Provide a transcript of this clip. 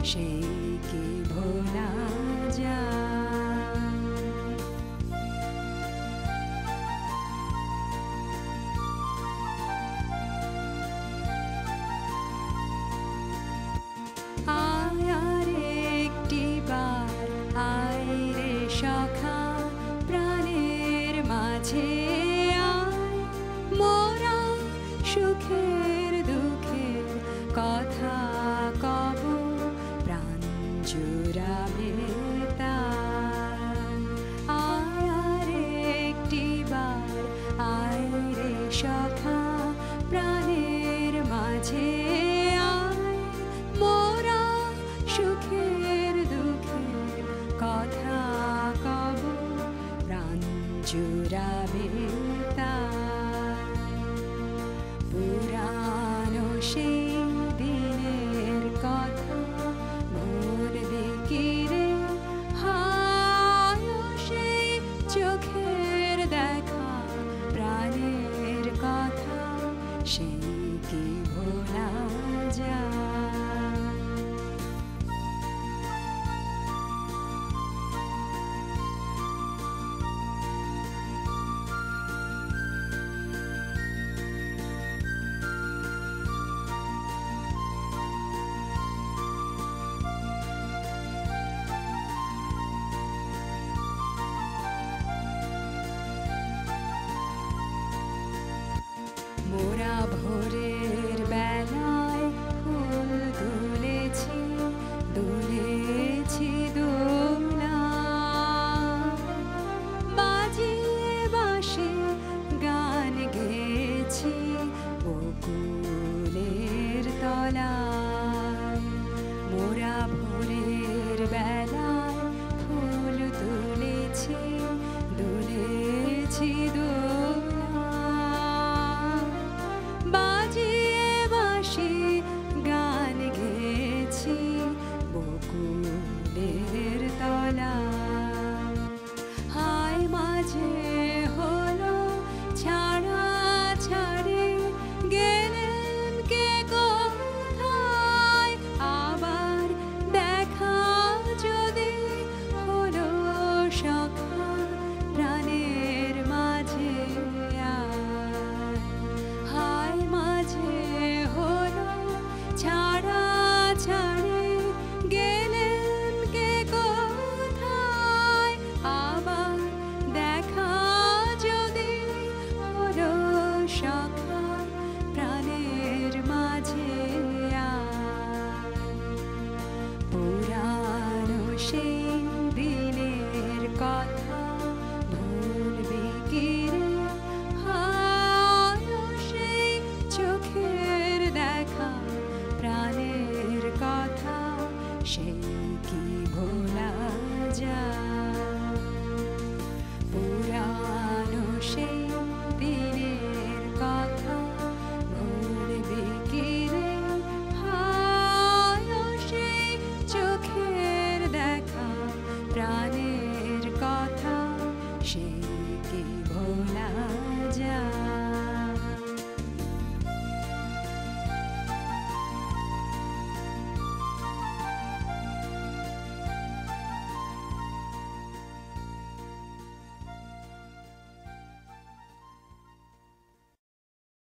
সেই কি ভোলা যায়। আয় আর একটিবার আয় রে সখা প্রাণের মাঝে আয়, মোরা সুখের দুঃখের কথা কব প্রাণ জুড়াবে তাই। আয় আর একটিবার আয় রে সখা প্রাণের মাঝে আয়, মোরা সুখের দুঃখের কথা কব প্রাণ জুড়াবে তাই। পুরানো সেই দিনের কথা মন দিকিরে হায়, সেই চোখের দেখা প্রাণের কথা সেই কি ভোলা যায়। মোরা ভোরে